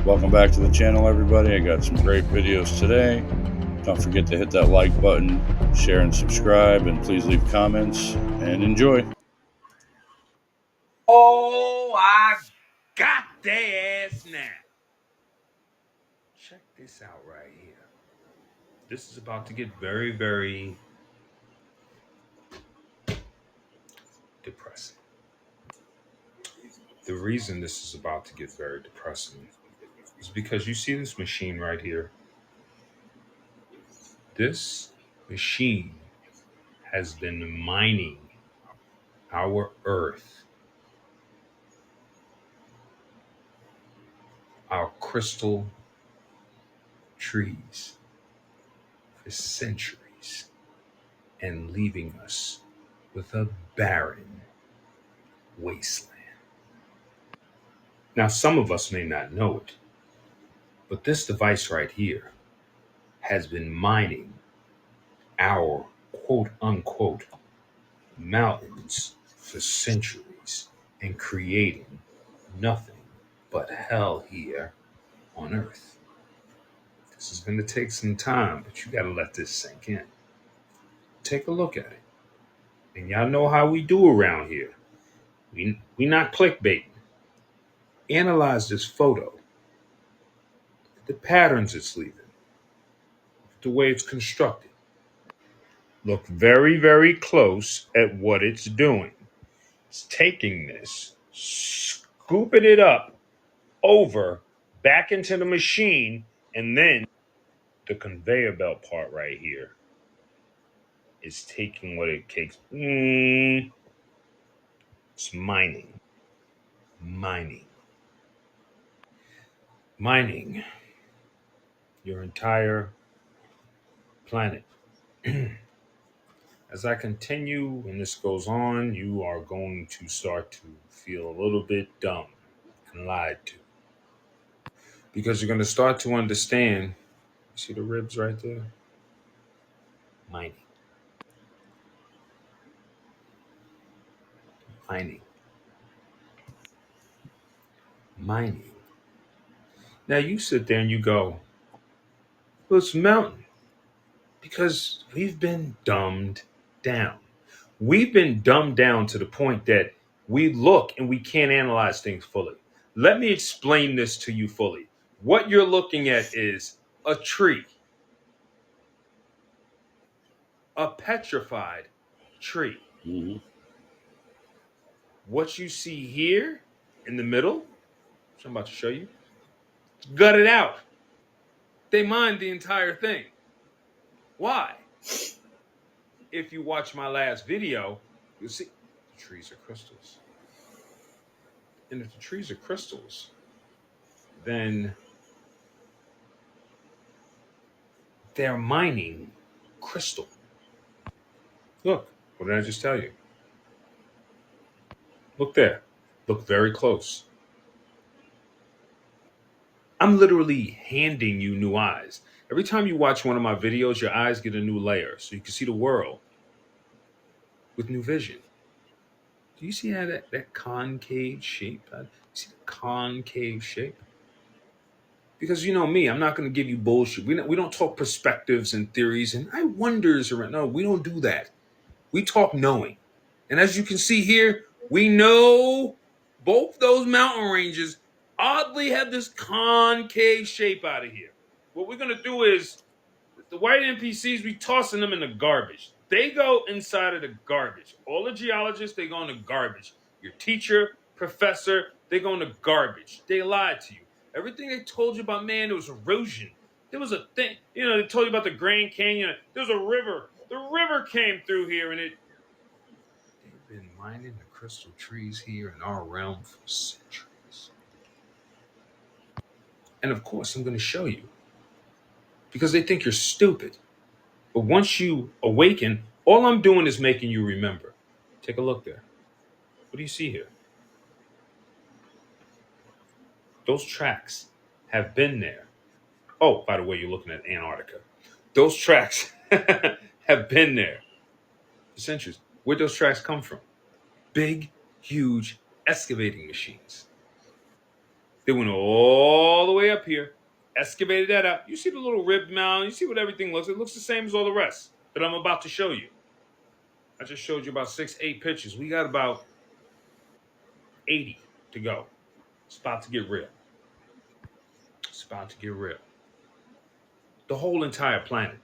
Welcome back to the channel, everybody. I got some great videos today. Don't forget to hit that like button, share and subscribe, and please leave comments and enjoy. Oh, I got their ass now. Check this out right here. This is about to get very, very depressing. The reason this is about to get very depressing is because you see this machine right here. This machine has been mining our earth, our crystal trees, for centuries and leaving us with a barren wasteland. Now, some of us may not know it, but this device right here has been mining our quote unquote mountains for centuries and creating nothing but hell here on earth. This is going to take some time, but you got to let this sink in. Take a look at it. And y'all know how we do around here. We not clickbaiting. Analyze this photo, the patterns it's leaving, the way it's constructed. Look very, very close at what it's doing. It's taking this, scooping it up over back into the machine, and then the conveyor belt part right here is taking what it takes. It's mining your entire planet. As I continue and this goes on, you are going to start to feel a little bit dumb and lied to. Because you're going to start to understand. See the ribs right there? Mining. Mining. Mining. Now you sit there and you go, well, it's a mountain. Because we've been dumbed down. We've been dumbed down to the point that we look and we can't analyze things fully. Let me explain this to you fully. What you're looking at is a tree, a petrified tree. Mm-hmm. What you see here in the middle, which I'm about to show you, gutted out. They mined the entire thing. Why? If you watch my last video, you'll see the trees are crystals. And if the trees are crystals, then they're mining crystal. Look, what did I just tell you? Look there. Look very close. I'm literally handing you new eyes. Every time you watch one of my videos, your eyes get a new layer so you can see the world with new vision. Do you see how that concave shape? You see the concave shape? Because you know me, I'm not going to give you bullshit. We don't talk perspectives and theories and I wonders around. No, we don't do that. We talk knowing. And as you can see here, we know both those mountain ranges oddly have this concave shape out of here. What we're going to do is the white NPCs, we tossing them in the garbage. They go inside of the garbage. All the geologists, they go in the garbage. Your teacher, professor, they go in the garbage. They lied to you. Everything they told you about, man, there was erosion. There was a thing, they told you about the Grand Canyon. There was a river. The river came through here and they've been mining the crystal trees here in our realm for centuries. And of course, I'm going to show you because they think you're stupid. But once you awaken, all I'm doing is making you remember. Take a look there. What do you see here? Those tracks have been there. Oh, by the way, you're looking at Antarctica. Those tracks have been there for centuries. Where'd those tracks come from? Big, huge excavating machines. They went all the way way up here, excavated that up. You see the little rib mound. You see what everything looks. It looks the same as all the rest that I'm about to show you. I just showed you about 6, 8 pictures. We got about 80 to go. It's about to get real. It's about to get real. The whole entire planet.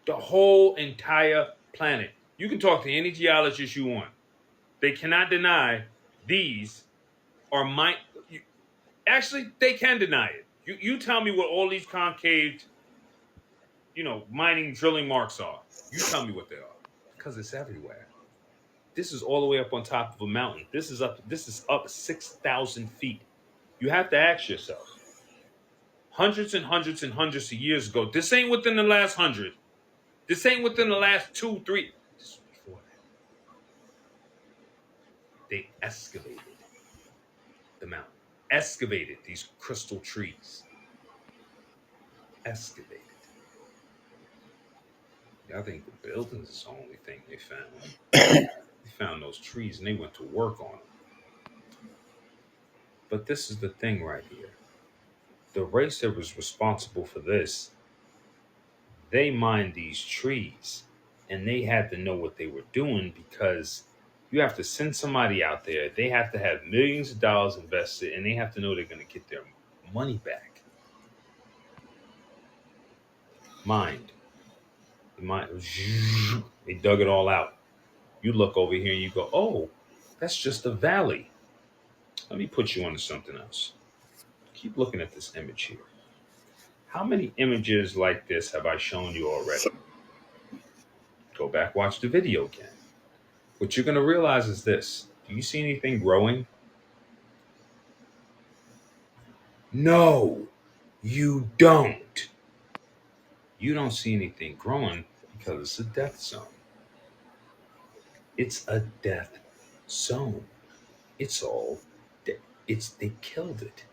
The whole entire planet. You can talk to any geologist you want. They cannot deny these are my. Actually, they can deny it. You tell me what all these concaved, mining drilling marks are. You tell me what they are, because it's everywhere. This is all the way up on top of a mountain. This is up. This is up 6,000 feet. You have to ask yourself, hundreds and hundreds and hundreds of years ago. This ain't within the last 100. This ain't within the last 2, 3. This is before that. They excavated the mountain, excavated these crystal trees, excavated. I think the buildings is the only thing they found. They found those trees and they went to work on them. But this is the thing right here. The race that was responsible for this, they mined these trees and they had to know what they were doing, because you have to send somebody out there. They have to have millions of dollars invested and they have to know they're going to get their money back. Mined. They dug it all out. You look over here and you go, oh, that's just a valley. Let me put you onto something else. Keep looking at this image here. How many images like this have I shown you already? Go back, watch the video again. What you're going to realize is this. Do you see anything growing? No, you don't. You don't see anything growing because it's a death zone. It's a death zone. It's all, they killed it.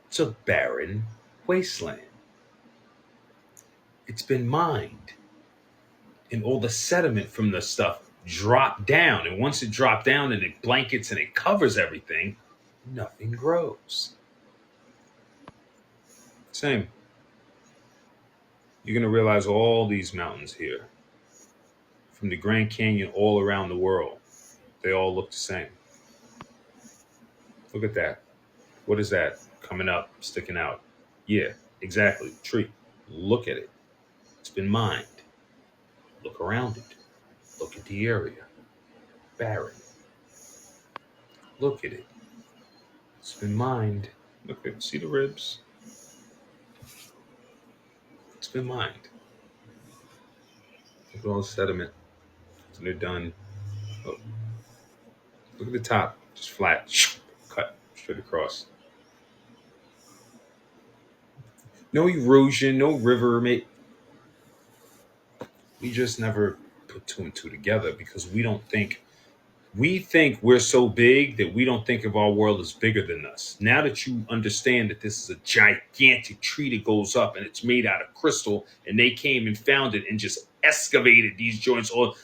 It's a barren wasteland. It's been mined. And all the sediment from the stuff dropped down. And once it dropped down and it blankets and it covers everything, nothing grows. Same. You're going to realize all these mountains here, from the Grand Canyon all around the world, they all look the same. Look at that. What is that? Coming up, sticking out. Yeah, exactly. Tree. Look at it. It's been mined. Look around it. Look at the area. Barren. Look at it. It's been mined. Look at it. See the ribs? It's been mined. Look at all the sediment. And they're done. Look. Look at the top. Just flat. Cut straight across. No erosion, no river, mate. We just never put two and two together because we think we're so big that we don't think of our world as bigger than us. Now that you understand that this is a gigantic tree that goes up and it's made out of crystal, and they came and found it and just excavated these joints all,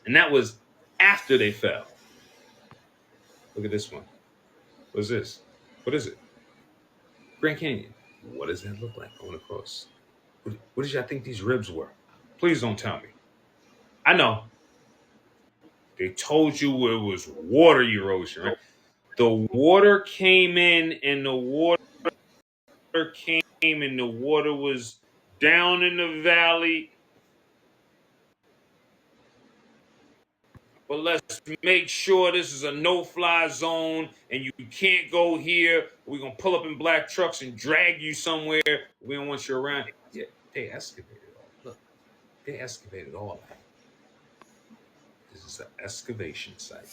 and that was after they fell. Look at this one. What is this? What is it? Grand Canyon. What does that look like going across? What did y'all think these ribs were? Please don't tell me. I know. They told you it was water erosion, right? The water came in and the water came and the water was down in the valley. But let's make sure this is a no-fly zone and you can't go here. We're going to pull up in black trucks and drag you somewhere. We don't want you around. Yeah, they excavated all. Look, they excavated all that. This is an excavation site.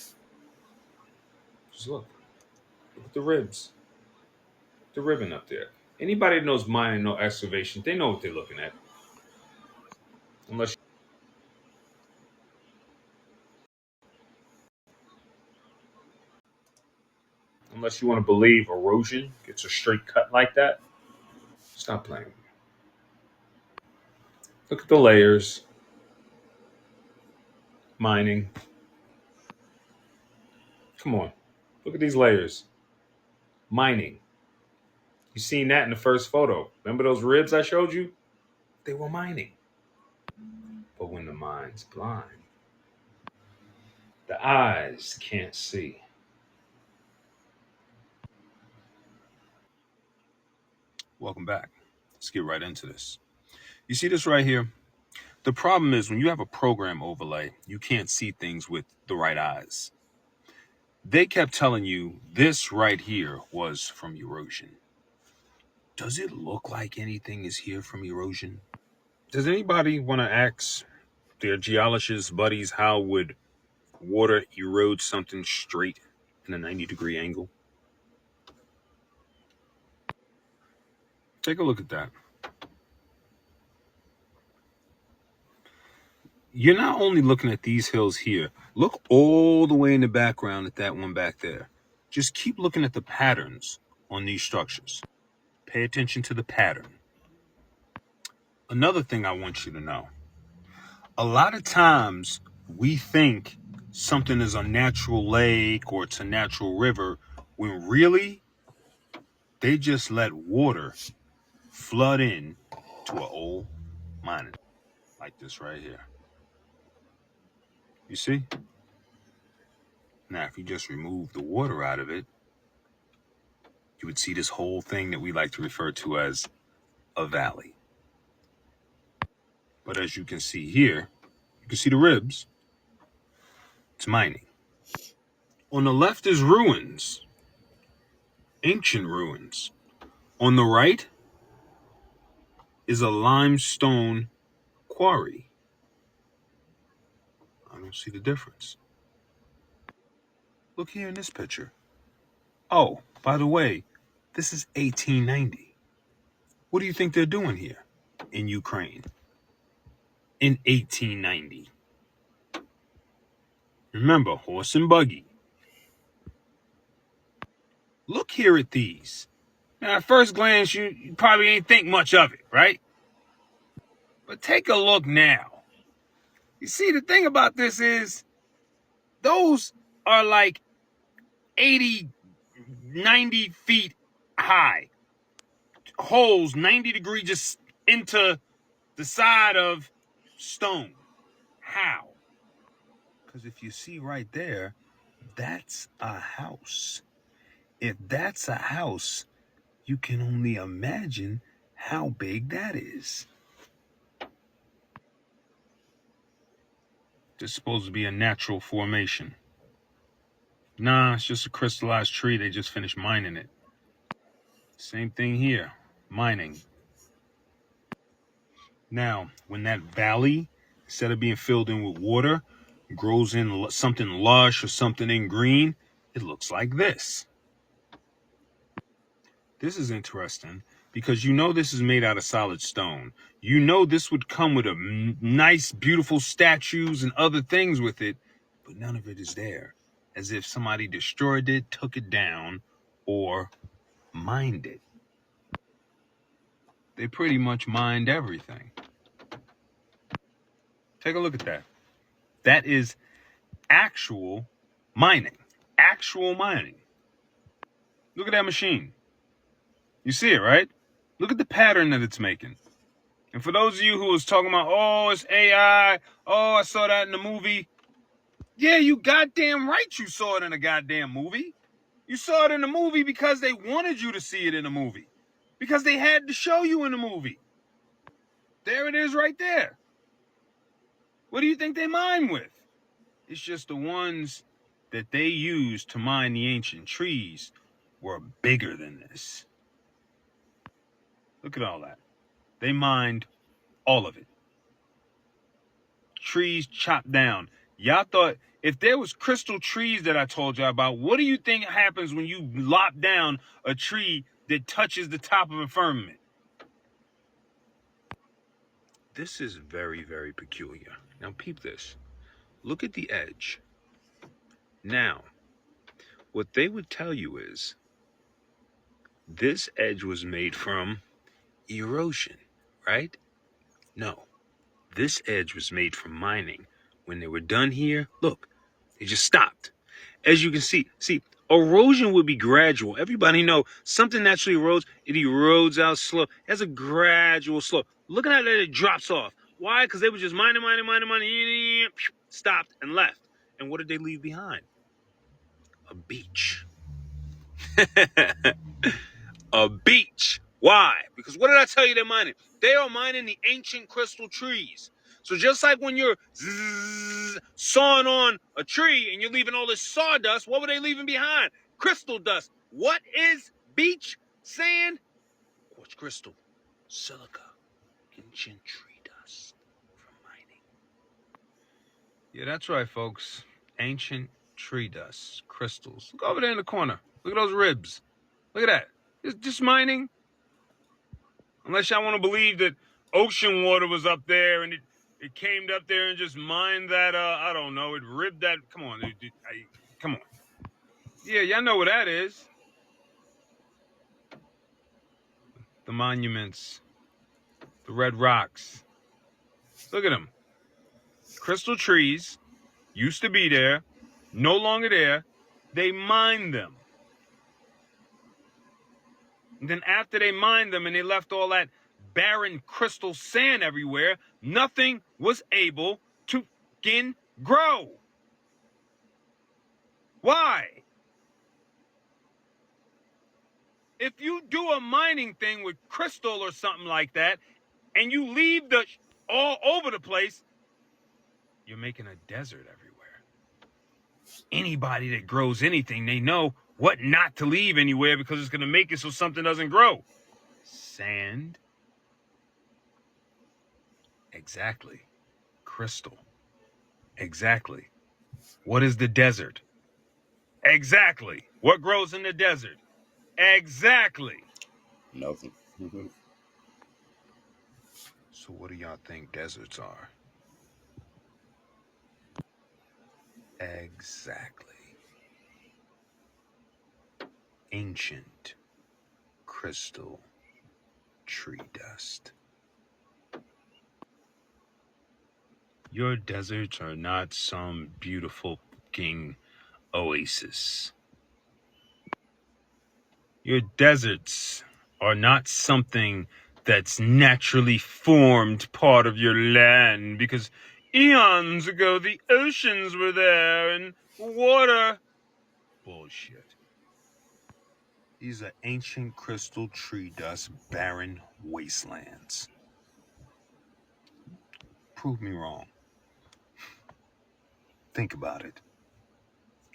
Just look. Look at the ribs. The ribbon up there. Anybody that knows mining, no excavation, they know what they're looking at. Unless you want to believe erosion gets a straight cut like that. Stop playing. Look at the layers. Mining. Come on. Look at these layers. Mining. You seen that in the first photo. Remember those ribs I showed you? They were mining. But when the mind's blind, the eyes can't see. Welcome back. Let's get right into this. You see this right here? The problem is when you have a program overlay, you can't see things with the right eyes. They kept telling you this right here was from erosion. Does it look like anything is here from erosion? Does anybody want to ask their geologist buddies how would water erode something straight in a 90-degree angle? Take a look at that. You're not only looking at these hills here, look all the way in the background at that one back there. Just keep looking at the patterns on these structures. Pay attention to the pattern. Another thing I want you to know, a lot of times we think something is a natural lake or it's a natural river when really they just let water flood in to an old mining like this right here. You see? Now, if you just remove the water out of it, you would see this whole thing that we like to refer to as a valley. But as you can see here, you can see the ribs. It's mining. On the left is ruins, ancient ruins. On the right is a limestone quarry. I don't see the difference. Look here in this picture. Oh, by the way, this is 1890. What do you think they're doing here in Ukraine in 1890? Remember, horse and buggy. Look here at these. Now, at first glance, you probably ain't think much of it, right? But take a look now. You see, the thing about this is those are like 80, 90 feet high. Holes 90 degrees just into the side of stone. How? Because if you see right there, that's a house. If that's a house, you can only imagine how big that is. This is supposed to be a natural formation. Nah, it's just a crystallized tree. They just finished mining it. Same thing here, mining. Now, when that valley, instead of being filled in with water, grows in something lush or something in green, it looks like this. This is interesting because you know this is made out of solid stone. You know this would come with a nice, beautiful statues and other things with it, but none of it is there. As if somebody destroyed it, took it down, or mined it. They pretty much mined everything. Take a look at that. That is actual mining. Actual mining. Look at that machine. You see it, right? Look at the pattern that it's making. And for those of you who was talking about, oh, it's AI. Oh, I saw that in the movie. Yeah, you goddamn right you saw it in a goddamn movie. You saw it in the movie because they wanted you to see it in the movie. Because they had to show you in the movie. There it is right there. What do you think they mine with? It's just the ones that they used to mine the ancient trees were bigger than this. Look at all that. They mined all of it. Trees chopped down. Y'all thought if there was crystal trees that I told you about, what do you think happens when you lop down a tree that touches the top of a firmament? This is very, very peculiar. Now peep this. Look at the edge. Now, what they would tell you is this edge was made from erosion, right? No, this edge was made from mining. When they were done here, look, they just stopped. As you can see, Erosion would be gradual. Everybody know something naturally erodes. It erodes out slow. It has a gradual slope. Looking at it, it drops off. Why? Because they were just mining, stopped and left. And what did they leave behind? A beach. A beach. Why? Because what did I tell you they're mining? They are mining the ancient crystal trees. So just like when you're sawing on a tree and you're leaving all this sawdust, what were they leaving behind? Crystal dust. What is beach sand? Quartz crystal, silica, ancient tree dust from mining. Yeah, that's right, folks. Ancient tree dust, crystals. Look over there in the corner. Look at those ribs. Look at that. It's just mining. Unless y'all want to believe that ocean water was up there and it came up there and just mined that, I don't know, it ribbed that. Come on. Come on. Yeah, y'all know what that is. The monuments, the red rocks. Look at them. Crystal trees used to be there, no longer there. They mined them. And then after they mined them and they left all that barren crystal sand everywhere, nothing was able to grow. Why? If you do a mining thing with crystal or something like that, and you leave the all over the place, you're making a desert everywhere. Anybody that grows anything, they know what not to leave anywhere because it's going to make it so something doesn't grow. Sand. Exactly. Crystal. Exactly. What is the desert? Exactly. What grows in the desert? Exactly. Nothing. So what do y'all think deserts are? Exactly. Ancient crystal tree dust. Your deserts are not some beautiful king oasis. Your deserts are not something that's naturally formed part of your land because eons ago the oceans were there and water. Bullshit. These are ancient crystal tree dust barren wastelands. Prove me wrong. Think about it.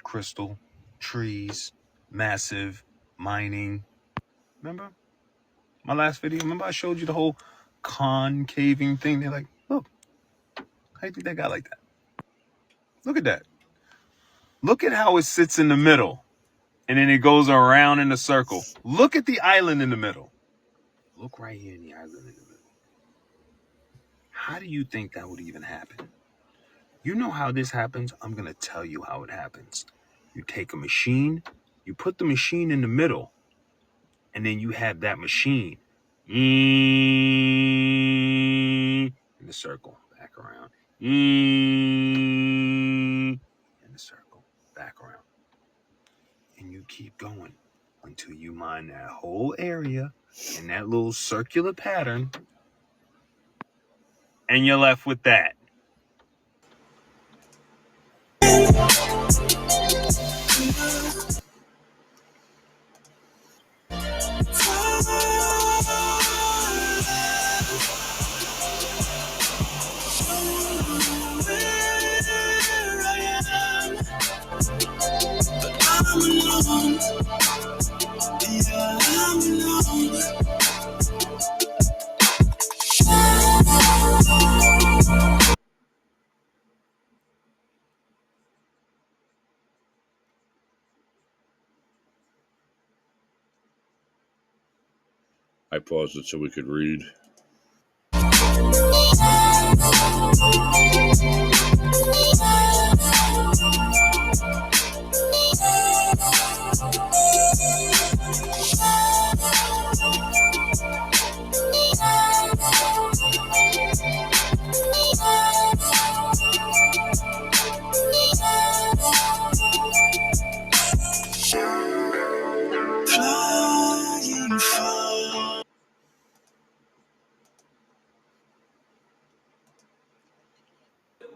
Crystal, trees, massive, mining. Remember my last video? Remember I showed you the whole concaving thing? They're like, look, how do you think that got like that? Look at that. Look at how it sits in the middle. And then it goes around in a circle. Look at the island in the middle. Look right here in the island in the middle. How do you think that would even happen? You know how this happens? I'm going to tell you how it happens. You take a machine, you put the machine in the middle, and then you have that machine in the circle, back around, in the circle, back around. And you keep going until you mine that whole area in that little circular pattern, and you're left with that. I paused it so we could read. flying far.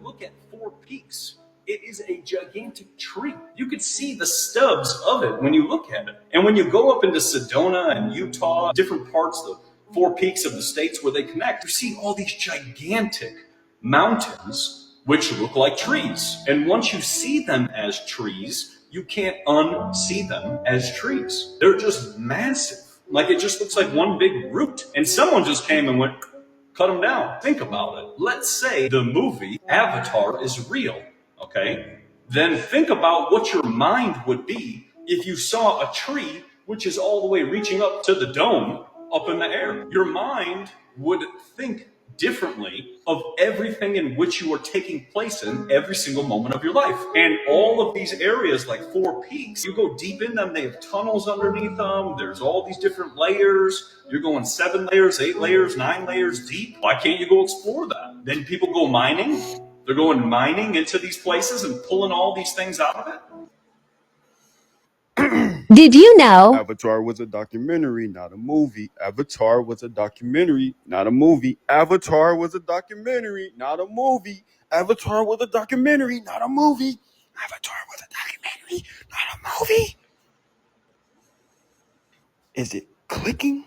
Look at Four Peaks. It is a gigantic tree. You could see the stubs of it when you look at it. And when you go up into Sedona and Utah, different parts, the Four Peaks of the states where they connect, you see all these gigantic mountains which look like trees. And once you see them as trees, you can't unsee them as trees. They're just massive. Like it just looks like one big root. And someone just came and went, cut them down. Think about it. Let's say the movie Avatar is real, okay? Then think about what your mind would be if you saw a tree which is all the way reaching up to the dome up in the air. Your mind would think differently of everything in which you are taking place in every single moment of your life. And all of these areas, like Four Peaks, you go deep in them, they have tunnels underneath them. There's all these different layers. You're going 7 layers, 8 layers, 9 layers deep. Why can't you go explore that? Then people go mining. They're going mining into these places and pulling all these things out of it. Did you know? Avatar was a documentary, not a movie. Avatar was a documentary, not a movie. Avatar was a documentary, not a movie. Avatar was a documentary, not a movie. Avatar was a documentary, not a movie. Is it clicking?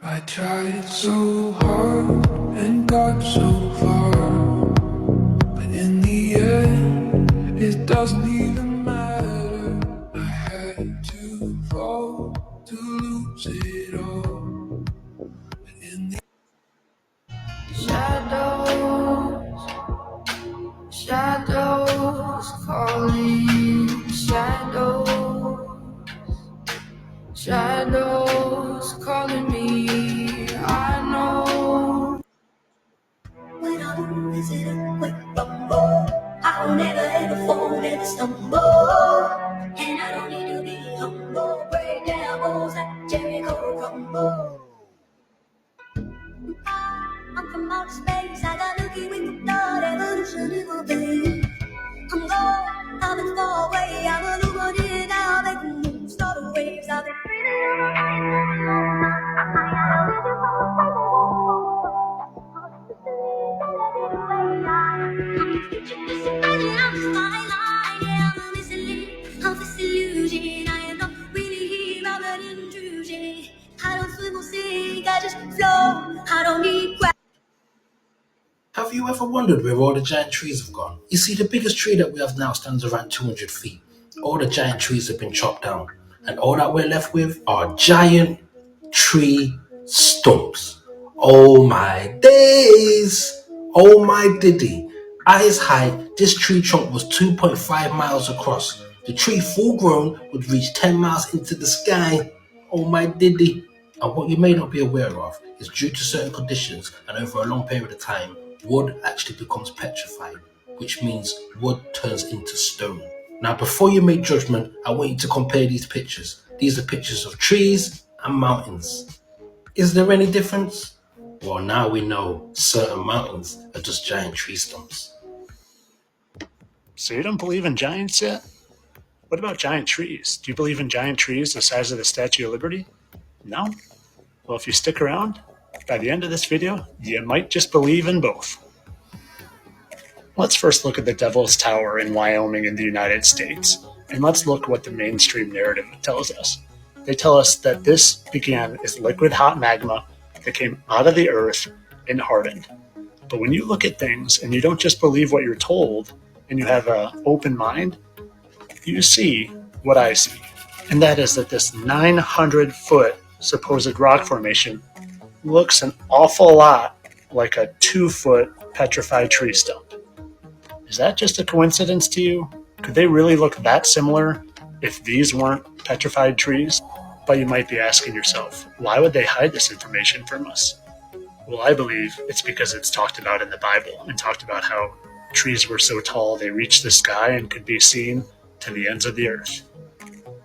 I tried so hard and got so far, but in the end, it doesn't even matter. I had to fall to lose it all. But in the shadows calling, shadows calling me. I know. When I'm visiting with bumble, I don't ever ever fall, never stumble. And I don't need to be humble, break down walls like Jericho crumble. I'm from outer space, I got looky with the blood, evolution in my veins. I'm gone, I've been far away, I'm a look on it now, make the moon start the waves. I've been breathing on the Have you ever wondered where all the giant trees have gone? You see, the biggest tree that we have now stands around 200 feet. All the giant trees have been chopped down, and all that we're left with are giant tree stumps. Oh my days! Oh my diddy! At its height, this tree trunk was 2.5 miles across. The tree full grown would reach 10 miles into the sky. Oh my diddy! And what you may not be aware of is due to certain conditions and over a long period of time, wood actually becomes petrified, which means wood turns into stone. Now, before you make judgment, I want you to compare these pictures. These are pictures of trees and mountains. Is there any difference? Well, now we know certain mountains are just giant tree stumps. So you don't believe in giants yet? What about giant trees? Do you believe in giant trees the size of the Statue of Liberty? No? Well, if you stick around, by the end of this video, you might just believe in both. Let's first look at the Devil's Tower in Wyoming in the United States, and let's look what the mainstream narrative tells us. They tell us that this began as liquid hot magma that came out of the earth and hardened. But when you look at things and you don't just believe what you're told, and you have an open mind, you see what I see. And that is that this 900-foot supposed rock formation looks an awful lot like a 2-foot petrified tree stump. Is that just a coincidence to you? Could they really look that similar if these weren't petrified trees? But you might be asking yourself, why would they hide this information from us? Well, I believe it's because it's talked about in the Bible and talked about how trees were so tall they reached the sky and could be seen to the ends of the earth.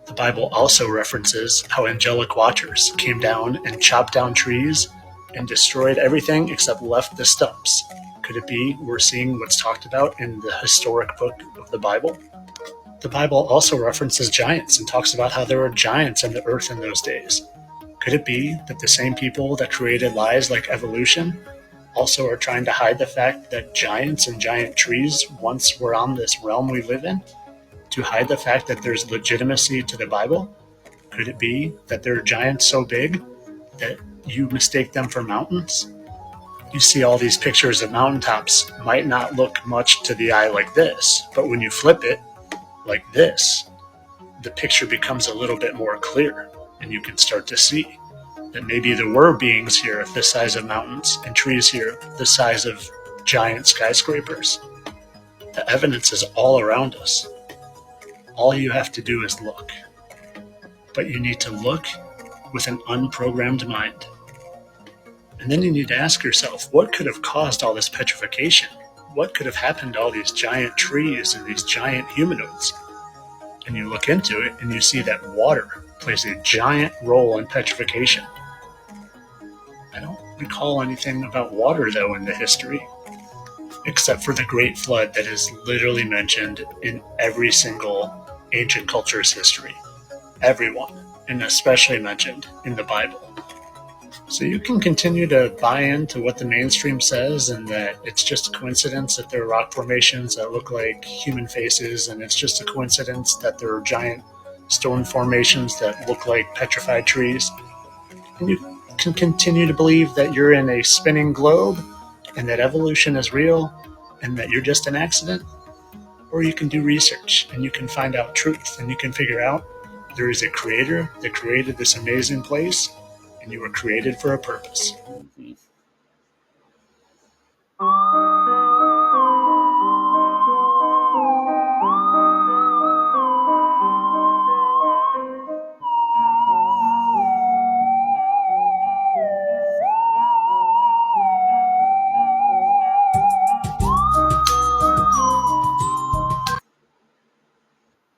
The Bible also references how angelic watchers came down and chopped down trees and destroyed everything except left the stumps. Could it be we're seeing what's talked about in the historic book of the Bible? The Bible also references giants and talks about how there were giants on the earth in those days. Could it be that the same people that created lies like evolution also are trying to hide the fact that giants and giant trees once were on this realm we live in? To hide the fact that there's legitimacy to the Bible? Could it be that there are giants so big that you mistake them for mountains? You see all these pictures of mountaintops might not look much to the eye like this, but when you flip it like this, the picture becomes a little bit more clear, and you can start to see that maybe there were beings here the size of mountains and trees here the size of giant skyscrapers. The evidence is all around us. All you have to do is look. But you need to look with an unprogrammed mind. And then you need to ask yourself, what could have caused all this petrification? What could have happened to all these giant trees and these giant humanoids? And you look into it and you see that water plays a giant role in petrification. I don't recall anything about water, though, in the history, except for the Great Flood that is literally mentioned in every single ancient culture's history. Everyone, and especially mentioned in the Bible. So you can continue to buy into what the mainstream says and that it's just a coincidence that there are rock formations that look like human faces, and it's just a coincidence that there are giant stone formations that look like petrified trees. And you can continue to believe that you're in a spinning globe and that evolution is real and that you're just an accident. Or you can do research and you can find out truth and you can figure out there is a creator that created this amazing place and you were created for a purpose.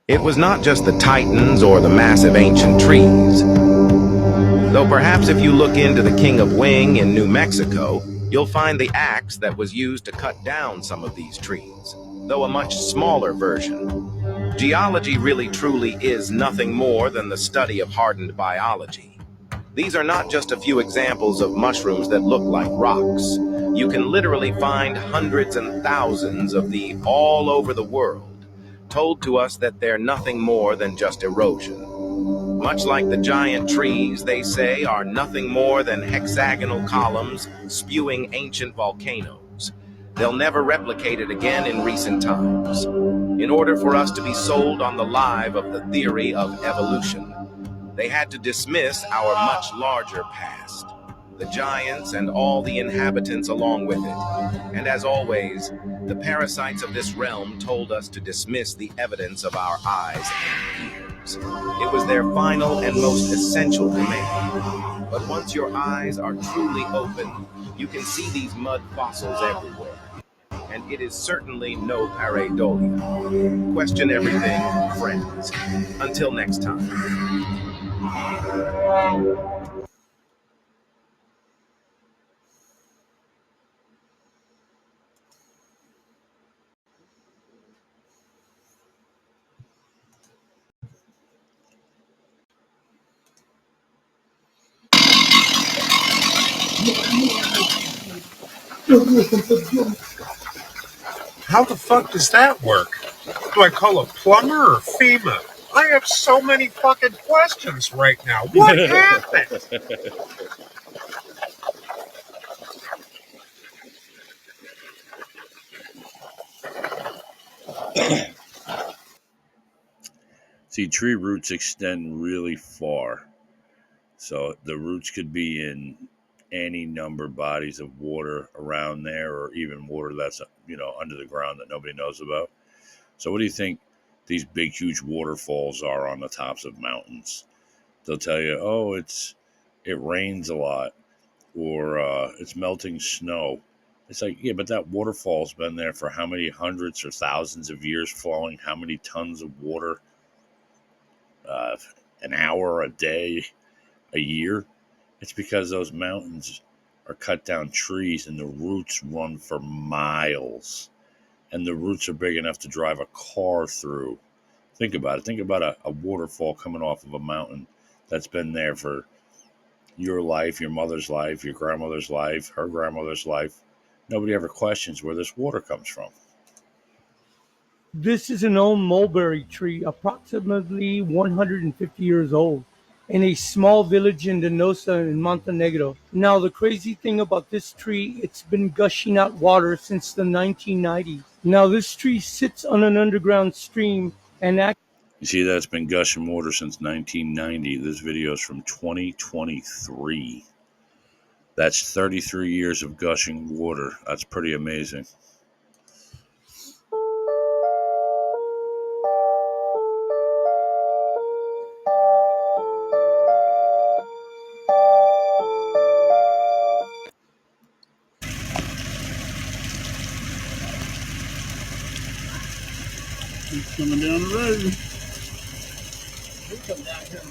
It was not just the titans or the massive ancient trees. Though perhaps if you look into the King of Wing in New Mexico, you'll find the axe that was used to cut down some of these trees, though a much smaller version. Geology really truly is nothing more than the study of hardened biology. These are not just a few examples of mushrooms that look like rocks. You can literally find hundreds and thousands of these all over the world, told to us that they're nothing more than just erosion. Much like the giant trees, they say, are nothing more than hexagonal columns spewing ancient volcanoes. They'll never replicate it again in recent times. In order for us to be sold on the lie of the theory of evolution, they had to dismiss our much larger past, the giants and all the inhabitants along with it. And as always, the parasites of this realm told us to dismiss the evidence of our eyes and ears. It was their final and most essential command. But once your eyes are truly open, you can see these mud fossils everywhere. And it is certainly no pareidolia. Question everything, friends. Until next time. How the fuck does that work? Do I call a plumber or FEMA? I have so many fucking questions right now. What happened? See, tree roots extend really far. So the roots could be in any number of bodies of water around there, or even water that's, under the ground that nobody knows about. So what do you think these big, huge waterfalls are on the tops of mountains? They'll tell you, oh, it rains a lot, or it's melting snow. It's like, yeah, but that waterfall's been there for how many hundreds or thousands of years, flowing how many tons of water, an hour, a day, a year? It's because those mountains or cut down trees, and the roots run for miles. And the roots are big enough to drive a car through. Think about it. Think about a waterfall coming off of a mountain that's been there for your life, your mother's life, your grandmother's life, her grandmother's life. Nobody ever questions where this water comes from. This is an old mulberry tree, approximately 150 years old, in a small village in Denosa in Montenegro. Now, the crazy thing about this tree, it's been gushing out water since the 1990s. Now, this tree sits on an underground stream and acts. You see, that's been gushing water since 1990. This video is from 2023. That's 33 years of gushing water. That's pretty amazing. He's coming down the road. We come down here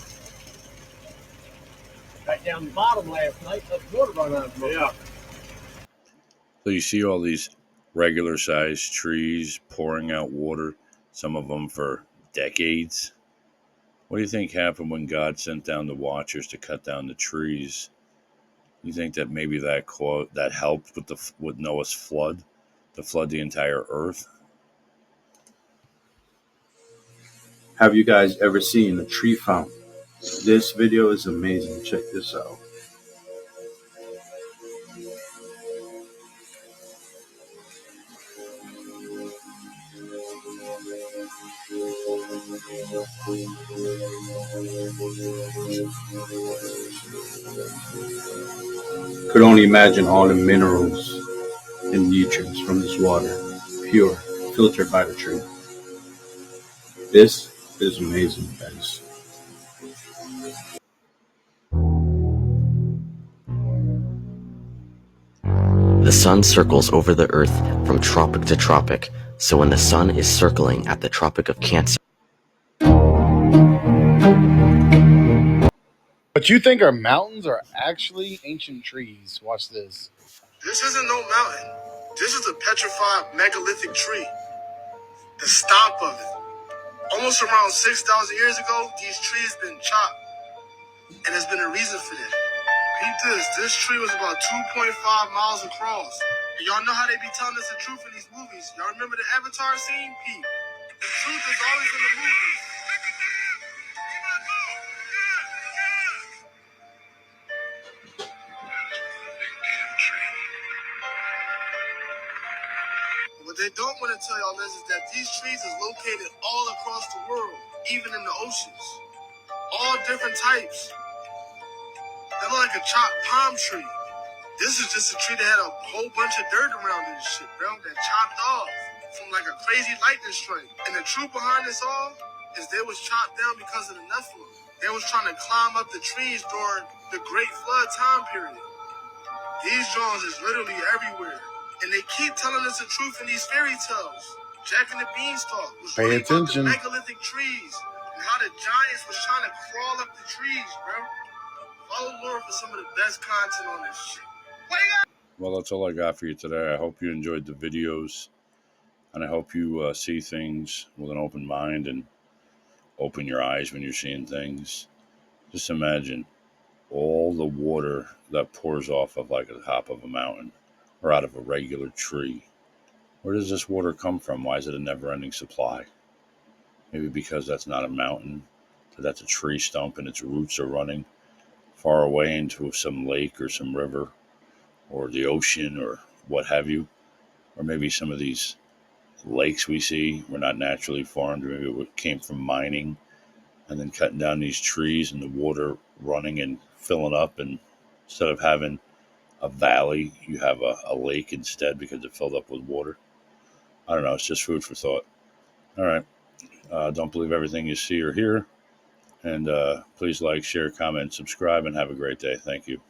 right down the bottom last night, let the water run out of the Yeah. So you see all these regular sized trees pouring out water, some of them for decades. What do you think happened when God sent down the watchers to cut down the trees? You think that maybe that helped with Noah's flood, to flood the entire earth? Have you guys ever seen a tree fountain? This video is amazing. Check this out. Could only imagine all the minerals and nutrients from this water, pure, filtered by the tree. This is amazing, guys. The sun circles over the Earth from tropic to tropic, so when the sun is circling at the Tropic of Cancer. But you think our mountains are actually ancient trees. Watch this. This isn't no mountain. This is a petrified megalithic tree. The stomp of it. Almost around 6,000 years ago, these trees been chopped. And there's been a reason for that. Peep this. This tree was about 2.5 miles across. And y'all know how they be telling us the truth in these movies. Y'all remember the Avatar scene? Peep. The truth is always in the movies. What they don't want to tell y'all is that these trees is located all across the world, even in the oceans. All different types. They look like a chopped palm tree. This is just a tree that had a whole bunch of dirt around it and shit, bro, that chopped off from like a crazy lightning strike. And the truth behind this all is they was chopped down because of the Nephilim. They was trying to climb up the trees during the Great Flood time period. These Jones is literally everywhere. And they keep telling us the truth in these fairy tales. Jack and the Beanstalk was Pay really attention. about the megalithic trees and how the giants was trying to crawl up the trees, bro. Follow Lord for some of the best content on this shit. Well, that's all I got for you today. I hope you enjoyed the videos, and I hope you see things with an open mind and open your eyes when you're seeing things. Just imagine all the water that pours off of like the top of a mountain or out of a regular tree. Where does this water come from? Why is it a never-ending supply? Maybe because that's not a mountain, that's a tree stump and its roots are running far away into some lake or some river or the ocean or what have you. Or maybe some of these lakes we see were not naturally formed. Maybe it came from mining and then cutting down these trees and the water running and filling up. And instead of having a valley, you have a lake instead because it filled up with water. I don't know. It's just food for thought. All right. Don't believe everything you see or hear. And please like, share, comment, subscribe, and have a great day. Thank you.